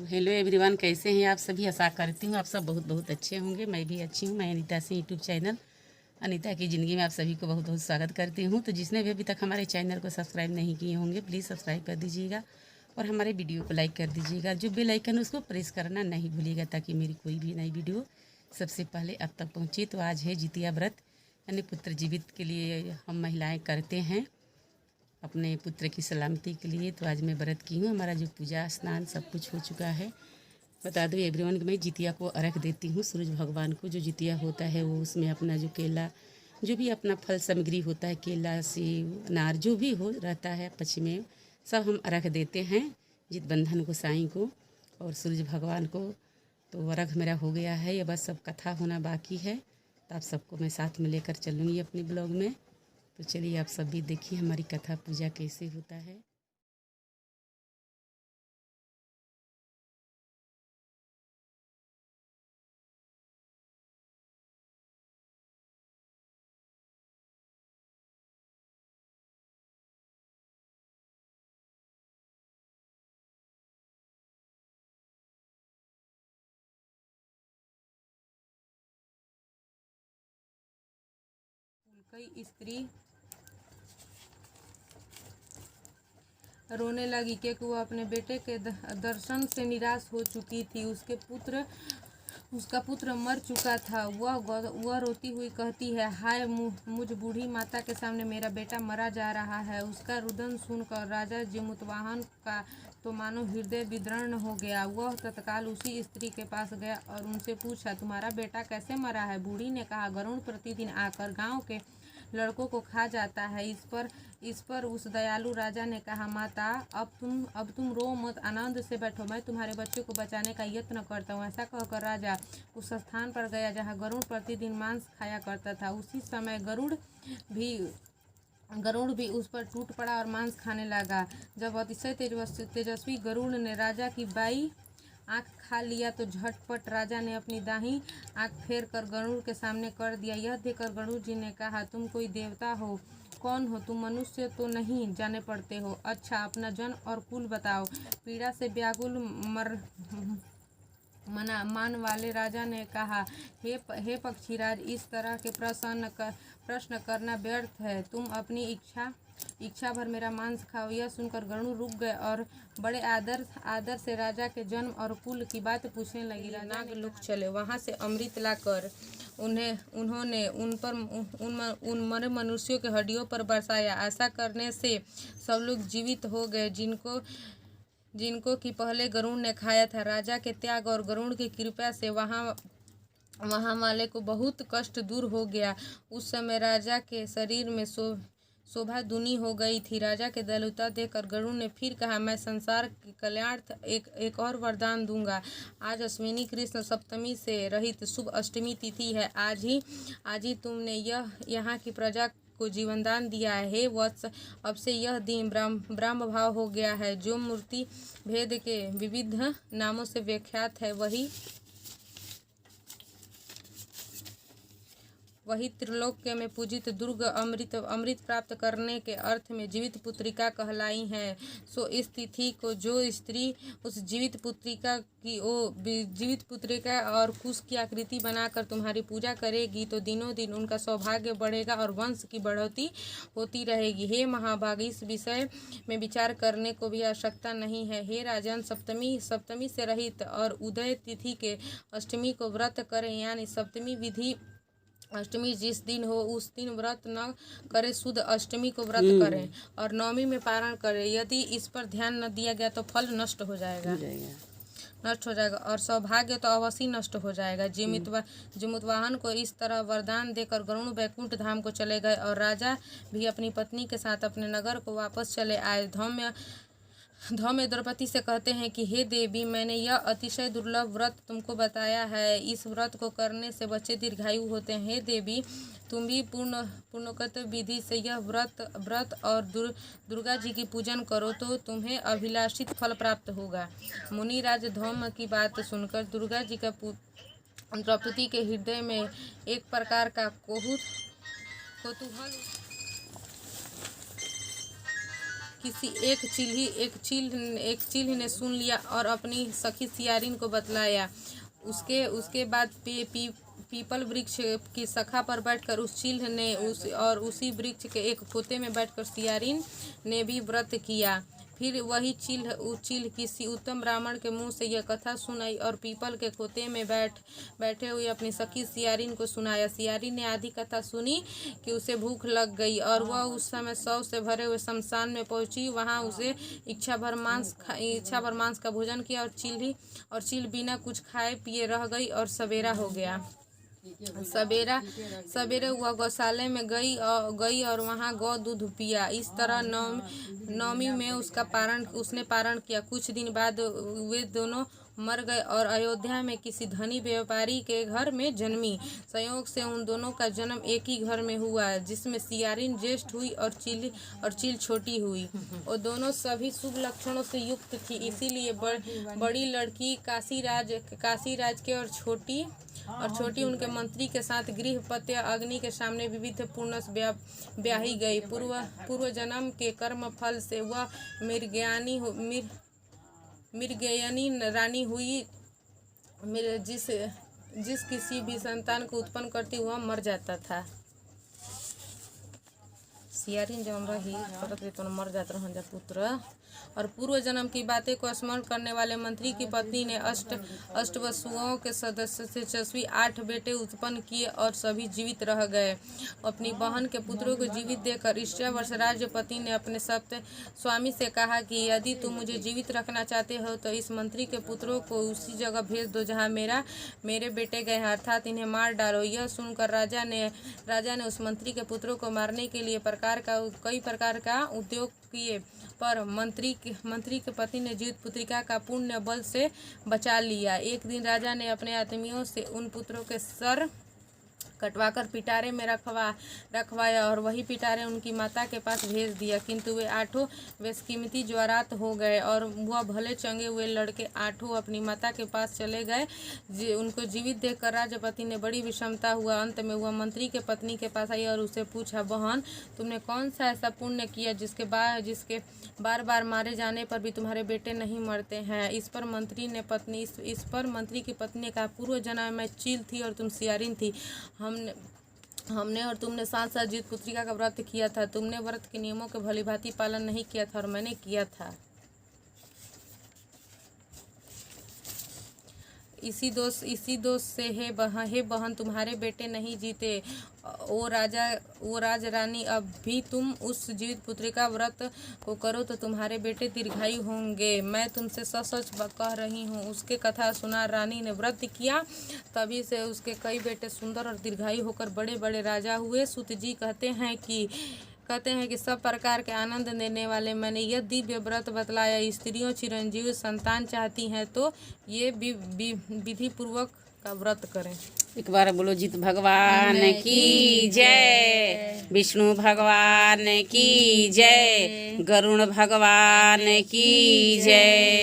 Hello everyone, कैसे हैं आप सभी। आशा करती हूँ आप सब बहुत बहुत अच्छे होंगे। मैं भी अच्छी हूँ। मैं अनीता सिंह यूट्यूब चैनल अनीता की ज़िंदगी में आप सभी को बहुत बहुत स्वागत करती हूँ। तो जिसने भी अभी तक हमारे चैनल को सब्सक्राइब नहीं किए होंगे प्लीज़ सब्सक्राइब कर दीजिएगा और हमारे वीडियो को लाइक कर दीजिएगा। जो बेल आइकन उसको प्रेस करना नहीं भूलिएगा ताकि मेरी कोई भी नई वीडियो सबसे पहले आप तक पहुँचे। तो आज है जितिया व्रत, यानी पुत्र जीवित के लिए हम महिलाएँ करते हैं अपने पुत्र की सलामती के लिए। तो आज मैं व्रत की हूँ। हमारा जो पूजा स्नान सब कुछ हो चुका है। बता दूँ एवरीवन कि मैं जितिया को अर्घ देती हूँ सूरज भगवान को। जो जितिया होता है वो उसमें अपना जो केला, जो भी अपना फल सामग्री होता है, केला सेब अनार जो भी हो रहता है पश्चिमी, सब हम अर्घ देते हैं जित बंधन को साईं को और सूरज भगवान को। तो अर्घ मेरा हो गया है, ये बस सब कथा होना बाकी है। तो आप सबको मैं साथ में लेकर चलूँगी अपने ब्लॉग में। तो चलिए आप सब भी देखिए हमारी कथा पूजा कैसे होता है। कई स्त्री रोने लगी क्योंकि वह अपने बेटे के दर्शन से निराश हो चुकी थी। उसका पुत्र मर चुका था। वह रोती हुई कहती है, हाय मुझ बूढ़ी माता के सामने मेरा बेटा मरा जा रहा है। उसका रुदन सुनकर राजा जिमुतवाहन का तो मानो हृदय विदीर्ण हो गया। वह तत्काल उसी स्त्री के पास गया और उनसे पूछा, तुम्हारा बेटा कैसे मरा है। बूढ़ी ने कहा, गरुड़ प्रतिदिन आकर गांव के लड़कों को खा जाता है। इस पर उस दयालु राजा ने कहा, माता अब तुम रो मत, आनंद से बैठो, मैं तुम्हारे बच्चे को बचाने का यत्न करता हूँ। ऐसा कहकर राजा उस स्थान पर गया जहाँ गरुड़ प्रतिदिन मांस खाया करता था। उसी समय गरुड़ भी उस पर टूट पड़ा और मांस खाने लगा। जब अतिशय तेजस्वी गरुड़ ने राजा की बाई आँख खा लिया तो झटपट राजा ने अपनी दाहिनी आँख फेर कर गरुड़ के सामने कर दिया। यह देखकर गरुड़ जी ने कहा, तुम कोई देवता हो? कौन हो तुम? मनुष्य तो नहीं जाने पड़ते हो। अच्छा, अपना जन्म और कुल बताओ। पीड़ा से व्याकुल मान वाले राजा ने कहा, हे पक्षीराज, इस तरह के प्रश्न करना व्यर्थ है। तुम अपनी इच्छा भर मेरा मांस खाओ। यह सुनकर गरुड़ रुक गए और बड़े आदर से राजा के जन्म और कुल की बात पूछने लगी। नागलोक चले, वहाँ से अमृत लाकर उन्होंने उन मरे मनुष्यों के हड्डियों पर बरसाया। ऐसा करने से सब लोग जीवित हो गए जिनको कि पहले गरुड़ ने खाया था। राजा के त्याग और गरुड़ की कृपा से वहाँ वाले को बहुत कष्ट दूर हो गया। उस समय राजा के शरीर में शोभा दूनी हो गई थी। राजा के दयालुता देखकर गरुड़ ने फिर कहा, मैं संसार के कल्याणार्थ एक और वरदान दूंगा। आज अश्विनी कृष्ण सप्तमी से रहित शुभ अष्टमी तिथि है। आज ही तुमने यहाँ की प्रजा को जीवनदान दिया है। हे वत्स, अब से यह दिन ब्रह्म भाव हो गया है। जो मूर्ति भेद के विविध नामों से विख्यात है वही त्रिलोक्य में पूजित दुर्ग अमृत प्राप्त करने के अर्थ में जीवित पुत्रिका कहलाई है। सो इस तिथि को जो स्त्री उस जीवित पुत्रिका और कुश की आकृति बनाकर तुम्हारी पूजा करेगी तो दिनों दिन उनका सौभाग्य बढ़ेगा और वंश की बढ़ोतरी होती रहेगी। हे महाभागी, इस विषय में विचार करने को भी आवश्यकता नहीं है। हे राजन, सप्तमी से रहित और उदय तिथि के अष्टमी को व्रत करें, यानी सप्तमी विधि अष्टमी जिस दिन हो उस दिन व्रत न करें, शुद्ध अष्टमी को व्रत करें और नवमी में पारण करें। यदि इस पर ध्यान न दिया गया तो फल नष्ट हो जाएगा और सौभाग्य तो अवश्य नष्ट हो जाएगा। जिमुतवाहन को इस तरह वरदान देकर गरुड़ वैकुंठ धाम को चले गए और राजा भी अपनी पत्नी के साथ अपने नगर को वापस चले आए। धौम्य द्रौपदी से कहते हैं कि हे देवी, मैंने यह अतिशय दुर्लभ व्रत तुमको बताया है। इस व्रत को करने से बच्चे दीर्घायु होते हैं। हे देवी, तुम भी पूर्णोक्त विधि से यह व्रत और दुर्गा जी की पूजन करो तो तुम्हें अभिलाषित फल प्राप्त होगा। मुनिराज धौम्य की बात सुनकर दुर्गा जी का द्रौपदी के हृदय में एक प्रकार का कौतूहल किसी एक चील ने सुन लिया और अपनी सखी सियारिन को बतलाया। उसके बाद पीपल वृक्ष की शाखा पर बैठकर उस चील ने उसी वृक्ष के एक खोते में बैठकर सियारिन ने भी व्रत किया। फिर वही चील किसी उत्तम ब्राह्मण के मुंह से यह कथा सुनाई और पीपल के खोते में बैठे हुए अपनी सखी सियारिन को सुनाया। सियारिन ने आधी कथा सुनी कि उसे भूख लग गई और वह उस समय शव से भरे हुए शमशान में पहुंची। वहां उसे इच्छा भर मांस का भोजन किया और चील बिना कुछ खाए पिए रह गई और सवेरा हो गया। सवेरे वह गौशाले में गई और वहां गौ दूध पिया। इस तरह नवमी में उसने पारण किया। कुछ दिन बाद वे दोनों मर गए और अयोध्या में किसी धनी व्यापारी के घर में जन्मी। संयोग से उन दोनों का जन्म एक ही घर में हुआ, जिसमें सियारिन ज्येष्ठ हुई और चील छोटी हुई। और दोनों सभी शुभ लक्षणों से युक्त थी, इसीलिए बड़ी लड़की काशीराज के और छोटी उनके मंत्री के साथ गृहपत्य अग्नि के सामने विविध पूर्णस ब्याही गई। पूर्व जन्म के कर्म फल से वह मृगयनी रानी हुई। जिस किसी भी संतान को उत्पन्न करती वह मर जाता था। सियारिन जौन रही तो मर जाता रहन जा पुत्र। और पूर्व जन्म की बातें को स्मरण करने वाले मंत्री की पत्नी ने अष्ट वसुओं के सदस्य से 8 बेटे उत्पन्न किए और सभी जीवित रह गए। अपनी बहन के पुत्रों को जीवित देखकर ईर्ष्यावश राजपति ने अपने सप्त स्वामी से कहा कि यदि तुम मुझे जीवित रखना चाहते हो तो इस मंत्री के पुत्रों को उसी जगह भेज दो जहाँ मेरे बेटे गए हैं, अर्थात इन्हें मार डालो। यह सुनकर राजा ने उस मंत्री के पुत्रों को मारने के लिए कई प्रकार का उद्योग किए, पर मंत्री के पति ने जीवित पुत्रिका का पुण्य बल से बचा लिया। एक दिन राजा ने अपने आदमियों से उन पुत्रों के सर कटवाकर पिटारे में रखवाया और वही पिटारे उनकी माता के पास भेज दिया, किंतु वे 8 बेशकीमती ज्वरात हो गए और वह भले चंगे हुए लड़के 8 अपनी माता के पास चले गए। उनको जीवित देखकर राजपति ने बड़ी विषमता हुआ। अंत में वह मंत्री के पत्नी के पास आई और उसे पूछा, बहन, तुमने कौन सा ऐसा पुण्य किया जिसके बार मारे जाने पर भी तुम्हारे बेटे नहीं मरते हैं? इस पर मंत्री की पत्नी ने कहा, पूर्व जन्म में चील थी और तुम सियारिन थी। हमने और तुमने साथ साथ जीवित पुत्रिका का व्रत किया था। तुमने व्रत के नियमों के भलीभांति पालन नहीं किया था और मैंने किया था। इसी दोष से हे बहन तुम्हारे बेटे नहीं जीते। ओ राज रानी, अब भी तुम उस जीवित पुत्रिका व्रत को करो तो तुम्हारे बेटे दीर्घायु होंगे। मैं तुमसे सच कह रही हूँ। उसके कथा सुना रानी ने व्रत किया, तभी से उसके कई बेटे सुंदर और दीर्घायु होकर बड़े बड़े राजा हुए। सूत जी कहते हैं कि सब प्रकार के आनंद देने वाले मैंने यह दिव्य व्रत बतलाया। स्त्रियों चिरंजीव संतान चाहती हैं तो ये विधि पूर्वक का व्रत करें। एक बार बोलो, जीत भगवान की जय, विष्णु भगवान की जय, गरुण भगवान की जय।